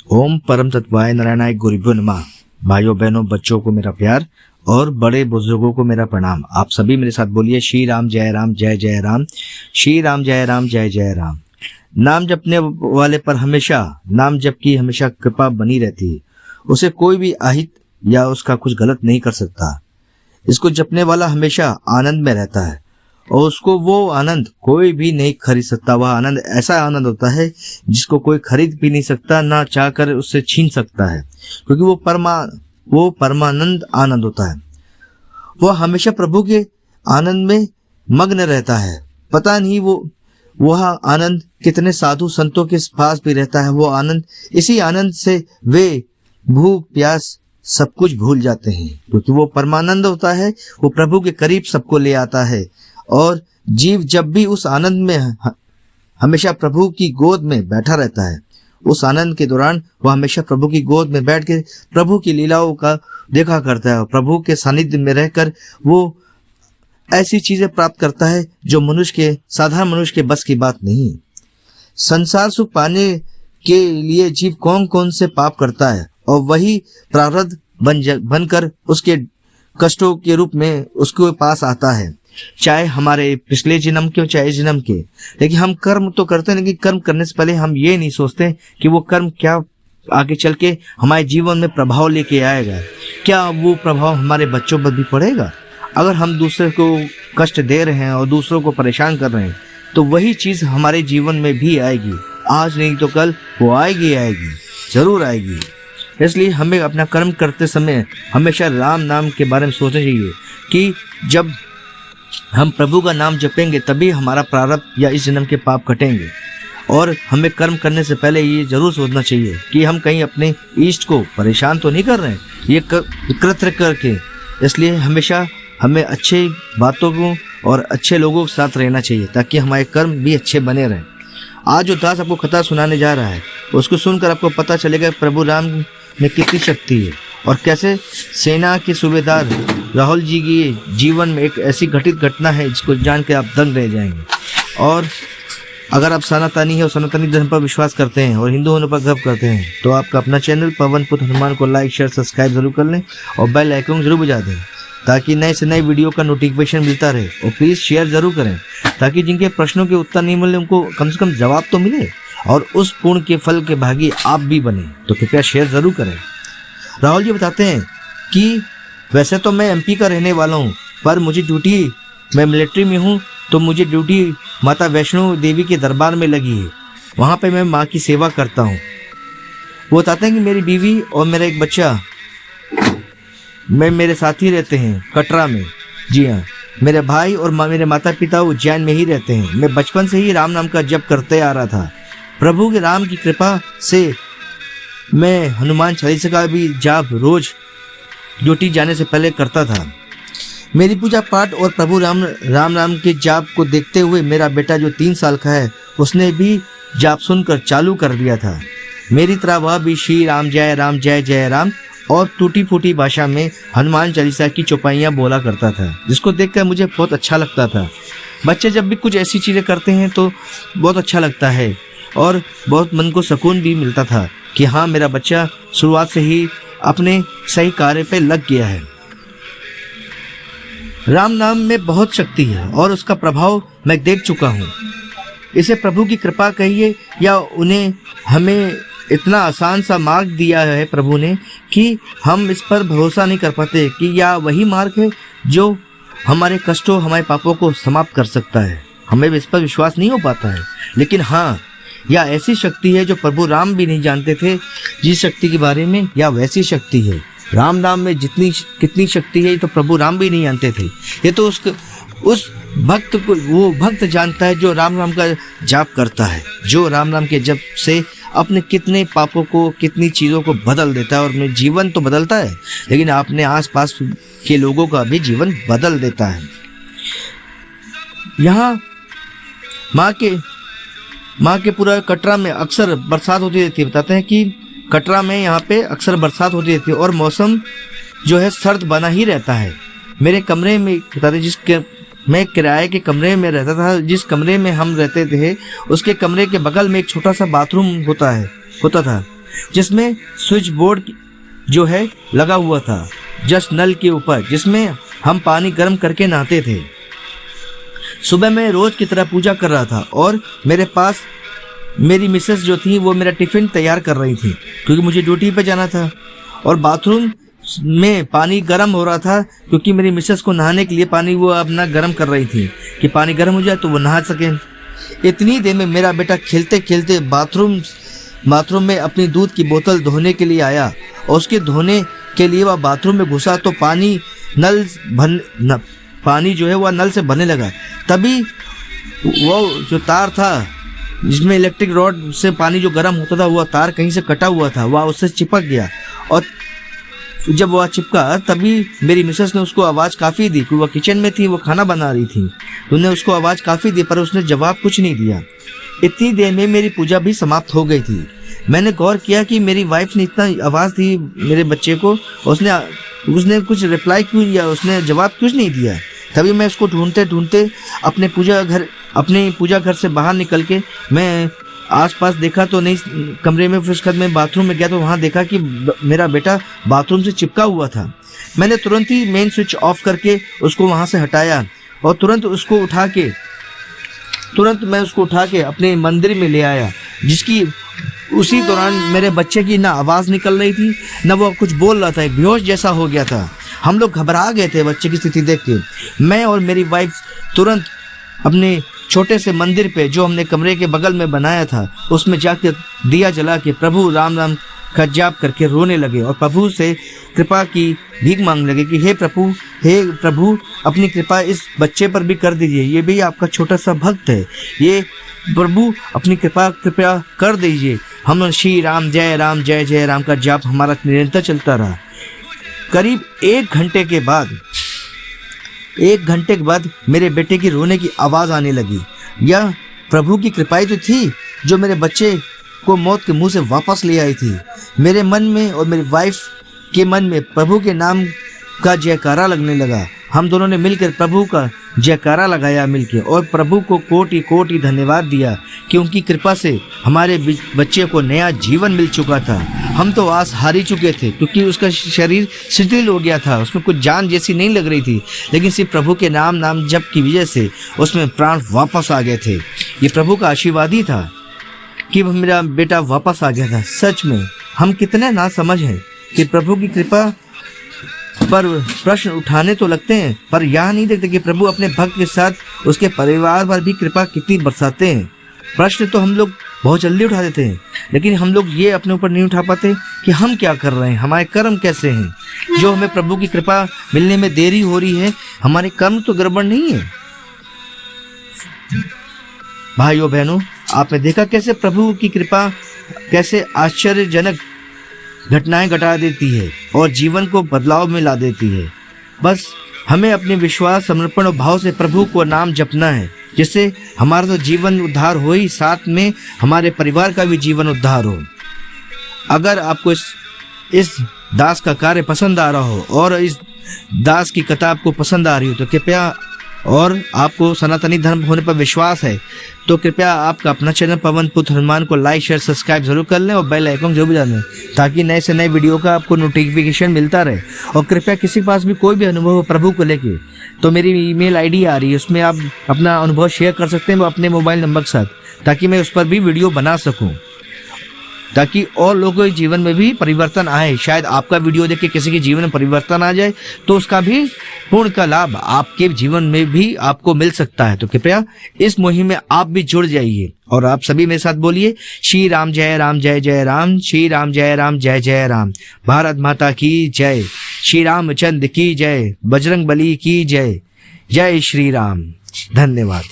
ओम परम तत्वाय नारायणाय गुरुभ्यो नमः। भाइयों बहनों, बच्चों को मेरा प्यार और बड़े बुजुर्गों को मेरा प्रणाम। आप सभी मेरे साथ बोलिए श्री राम जय राम जय जय राम, श्री राम जय राम जय जय राम। नाम जपने वाले पर हमेशा नाम जप की हमेशा कृपा बनी रहती है। उसे कोई भी अहित या उसका कुछ गलत नहीं कर सकता। इसको जपने वाला हमेशा आनंद में रहता है और उसको वो आनंद कोई भी नहीं खरीद सकता। वह आनंद ऐसा आनंद होता है जिसको कोई खरीद भी नहीं सकता, ना चाहकर उससे छीन सकता है, क्योंकि वो परमानंद आनंद होता है। वह हमेशा प्रभु के आनंद में मग्न रहता है। पता नहीं वह आनंद कितने साधु संतों के पास भी रहता है। वो आनंद, इसी आनंद से वे भूख प्यास सब कुछ भूल जाते हैं, क्योंकि वो परमानंद होता है। वो प्रभु के करीब सबको ले आता है और जीव जब भी उस आनंद में हमेशा प्रभु की गोद में बैठा रहता है, उस आनंद के दौरान वह हमेशा प्रभु की गोद में बैठ के प्रभु की लीलाओं का देखा करता है और प्रभु के सानिध्य में रहकर वो ऐसी चीजें प्राप्त करता है जो साधारण मनुष्य के बस की बात नहीं। संसार सुख पाने के लिए जीव कौन कौन से पाप करता है और वही प्रारब्ध बनकर उसके कष्टों के रूप में उसके पास आता है, चाहे हमारे पिछले जन्म के हो चाहे इस जन्म के। लेकिन हम कर्म तो करते हैं, लेकिन कर्म करने से पहले हम ये नहीं सोचते कि वो कर्म क्या आगे चल के हमारे जीवन में प्रभाव लेके आएगा। क्या वो प्रभाव हमारे बच्चों पर भी पड़ेगा? अगर हम दूसरे को कष्ट दे रहे हैं और दूसरों को परेशान कर रहे हैं तो वही चीज हमारे जीवन में भी आएगी। आज नहीं तो कल वो आएगी, जरूर आएगी। इसलिए हमें अपना कर्म करते समय हमेशा राम नाम के बारे में सोचना चाहिए कि जब हम प्रभु का नाम जपेंगे तभी हमारा प्रारब्ध या इस जन्म के पाप कटेंगे। और हमें कर्म करने से पहले ये जरूर सोचना चाहिए कि हम कहीं अपने इष्ट को परेशान तो नहीं कर रहे हैं ये कृत्य करके। इसलिए हमेशा हमें अच्छे बातों को और अच्छे लोगों के साथ रहना चाहिए ताकि हमारे कर्म भी अच्छे बने रहें। आज जो दास आपको कथा सुनाने जा रहा है उसको सुनकर आपको पता चलेगा प्रभु राम में कितनी शक्ति है और कैसे सेना के सूबेदार राहुल जी की जीवन में एक ऐसी घटित घटना है जिसको जान के आप दंग रह जाएंगे। और अगर आप सनातनी है और सनातनी धर्म पर विश्वास करते हैं और हिंदू होने पर गर्व करते हैं तो आपका अपना चैनल पवन पुत्र हनुमान को लाइक शेयर सब्सक्राइब जरूर कर लें और बेल आइकन जरूर बजा दें ताकि नए से नए वीडियो का नोटिफिकेशन मिलता रहे। और प्लीज़ शेयर जरूर करें ताकि जिनके प्रश्नों के उत्तर नहीं मिले उनको कम से कम जवाब तो मिले और उस पुण्य के फल के भागी आप भी बने। तो कृपया शेयर जरूर करें। राहुल जी बताते हैं कि वैसे तो मैं एमपी का रहने वाला हूँ, पर मुझे ड्यूटी, मैं मिलिट्री में हूँ तो मुझे ड्यूटी माता वैष्णो देवी के दरबार में लगी है। वहाँ पे मैं माँ की सेवा करता हूँ। वो बताते हैं कि मेरी बीवी और मेरा एक बच्चा मेरे साथ ही रहते हैं कटरा में। जी हाँ, मेरे भाई और मेरे माता पिता उज्जैन में ही रहते हैं। मैं बचपन से ही राम नाम का जप करते आ रहा था। प्रभु के राम की कृपा से मैं हनुमान चालीसा का भी जाप रोज ड्यूटी जाने से पहले करता था। मेरी पूजा पाठ और प्रभु राम नाम के जाप को देखते हुए मेरा बेटा जो 3 साल का है उसने भी जाप सुनकर चालू कर दिया था। मेरी तरह वह भी श्री राम जय जय राम और टूटी फूटी भाषा में हनुमान चालीसा की चौपाइयाँ बोला करता था, जिसको देखकर मुझे बहुत अच्छा लगता था। बच्चे जब भी कुछ ऐसी चीज़ें करते हैं तो बहुत अच्छा लगता है और बहुत मन को सुकून भी मिलता था कि हाँ, मेरा बच्चा शुरुआत से ही अपने सही कार्य पे लग गया है। राम नाम में बहुत शक्ति है और उसका प्रभाव मैं देख चुका हूँ। इसे प्रभु की कृपा कहिए या उन्हें हमें इतना आसान सा मार्ग दिया है प्रभु ने कि हम इस पर भरोसा नहीं कर पाते कि या वही मार्ग है जो हमारे कष्टों, हमारे पापों को समाप्त कर सकता है। हमें इस पर विश्वास नहीं हो पाता है। लेकिन हाँ, या ऐसी शक्ति है जो प्रभु राम भी नहीं जानते थे जिस शक्ति के बारे में, या वैसी शक्ति है। राम नाम में कितनी शक्ति है ये तो प्रभु राम भी नहीं जानते थे। ये तो उस भक्त को वो भक्त जानता है जो राम नाम का जाप करता है, जो राम नाम के जप से अपने कितने पापों को, कितनी चीज़ों को बदल देता है। और अपने जीवन तो बदलता है लेकिन अपने आसपास के लोगों का भी जीवन बदल देता है। यहाँ माँ के पूरा कटरा में अक्सर बरसात होती रहती है। बताते हैं कि कटरा में यहाँ पे अक्सर बरसात होती रहती है और मौसम जो है सर्द बना ही रहता है। मेरे कमरे में बताते मैं किराए के कमरे में रहता था। जिस कमरे में हम रहते थे उसके कमरे के बगल में एक छोटा सा बाथरूम होता था। जिसमें स्विच बोर्ड जो है लगा हुआ था जस्ट नल के ऊपर, जिसमें हम पानी गर्म करके नहाते थे। सुबह मैं रोज की तरह पूजा कर रहा था और मेरे पास मेरी मिसेस जो थी वो मेरा टिफिन तैयार कर रही थी क्योंकि मुझे ड्यूटी पे जाना था, और बाथरूम में पानी गर्म हो रहा था क्योंकि मेरी मिसेस को नहाने के लिए पानी वो अपना गर्म कर रही थी कि पानी गर्म हो जाए तो वो नहा सके। इतनी देर में मेरा बेटा खेलते खेलते बाथरूम में अपनी दूध की बोतल धोने के लिए आया और उसके धोने के लिए वह बाथरूम में घुसा तो पानी जो है वह नल से भरने लगा। तभी वो जो तार था जिसमें इलेक्ट्रिक रॉड से पानी जो गर्म होता था वह तार कहीं से कटा हुआ था, वह उससे चिपक गया, और जब वह चिपका तभी मेरी मिसेस ने उसको आवाज़ काफ़ी दी, क्योंकि वह किचन में थी, वो खाना बना रही थी, तो उन्हें उसको आवाज़ काफ़ी दी पर उसने जवाब कुछ नहीं दिया। इतनी देर में मेरी पूजा भी समाप्त हो गई थी। मैंने गौर किया कि मेरी वाइफ ने इतना आवाज़ दी मेरे बच्चे को, उसने कुछ रिप्लाई क्यों दिया, उसने जवाब क्यों नहीं दिया। तभी मैं उसको ढूंढते ढूंढते अपने पूजा घर से बाहर निकल के मैं आसपास देखा तो नहीं कमरे में, फिर उसके बाद मैं बाथरूम में गया तो वहाँ देखा कि मेरा बेटा बाथरूम से चिपका हुआ था। मैंने तुरंत ही मेन स्विच ऑफ करके उसको वहाँ से हटाया और तुरंत मैं उसको उठा के अपने मंदिर में ले आया, जिसकी उसी दौरान मेरे बच्चे की ना आवाज़ निकल रही थी ना वो कुछ बोल रहा था, एक बेहोश जैसा हो गया था। हम लोग घबरा गए थे बच्चे की स्थिति देख के। मैं और मेरी वाइफ तुरंत अपने छोटे से मंदिर पे जो हमने कमरे के बगल में बनाया था उसमें जाकर दिया जला के प्रभु राम राम का जाप करके रोने लगे और प्रभु से कृपा की भीख मांगने लगे कि हे प्रभु अपनी कृपा इस बच्चे पर भी कर दीजिए, ये भी आपका छोटा सा भक्त है, ये प्रभु अपनी कृपा कर दीजिए। हम श्री राम जय राम का जाप हमारा निरंतर चलता रहा। करीब एक घंटे के बाद मेरे बेटे की रोने की आवाज़ आने लगी। यह प्रभु की कृपाई तो थी जो मेरे बच्चे को मौत के मुंह से वापस ले आई थी। मेरे मन में और मेरी वाइफ के मन में प्रभु के नाम का जयकारा लगने लगा। हम दोनों ने मिलकर प्रभु का जयकारा लगाया मिलकर और प्रभु को कोटि कोटि धन्यवाद दिया कि उनकी कृपा से हमारे बच्चे को नया जीवन मिल चुका था। हम तो आस हारी चुके थे क्योंकि उसका शरीर शिथिल हो गया था, उसमें कुछ जान जैसी नहीं लग रही थी, लेकिन सिर्फ प्रभु के नाम जप की वजह से उसमें प्राण वापस आ गए थे। ये प्रभु का आशीर्वाद ही था कि मेरा बेटा वापस आ गया था। सच में हम कितने नासमझ हैं कि प्रभु की कृपा पर प्रश्न उठाने तो लगते हैं पर यह नहीं देखते कि प्रभु अपने भक्त के साथ उसके परिवार पर भी कृपा कितनी बरसाते हैं। प्रश्न तो हम लोग बहुत जल्दी उठा देते हैं, लेकिन हम लोग ये अपने ऊपर नहीं उठा पाते कि हम क्या कर रहे हैं, हमारे कर्म कैसे हैं। जो हमें प्रभु की कृपा मिलने में देरी हो रही है, हमारे कर्म तो गड़बड़ नहीं है। भाइयों बहनों, आपने देखा कैसे प्रभु की कृपा कैसे आश्चर्यजनक घटनाएं घटा देती है और जीवन को बदलाव में ला देती है। बस हमें अपने विश्वास, समर्पण और भाव से प्रभु को नाम जपना है, जिससे हमारा तो जीवन उद्धार हो ही, साथ में हमारे परिवार का भी जीवन उद्धार हो। अगर आपको इस दास का कार्य पसंद आ रहा हो और इस दास की कथा आपको पसंद आ रही हो तो कृपया, और आपको सनातनी धर्म होने पर विश्वास है तो कृपया आपका अपना चैनल पवन पुत्र हनुमान को लाइक शेयर सब्सक्राइब जरूर कर लें और बेल आइकन जरूर बजा लें ताकि नए से नए वीडियो का आपको नोटिफिकेशन मिलता रहे। और कृपया किसी के पास भी कोई भी अनुभव हो प्रभु को लेके तो मेरी ईमेल आईडी आ रही है, उसमें आप अपना अनुभव शेयर कर सकते हैं अपने मोबाइल नंबर के साथ, ताकि मैं उस पर भी वीडियो बना सकूँ, ताकि और लोगों के जीवन में भी परिवर्तन आए। शायद आपका वीडियो देख के किसी के जीवन में परिवर्तन आ जाए तो उसका भी पूर्ण का लाभ आपके जीवन में भी आपको मिल सकता है। तो कृपया इस मुहिम में आप भी जुड़ जाइए और आप सभी मेरे साथ बोलिए श्री राम जय राम जय जय राम, श्री राम जय राम जय जय राम, भारत माता की जय, श्री रामचंद्र की जय, बजरंग बली की जय, जय श्री राम। धन्यवाद।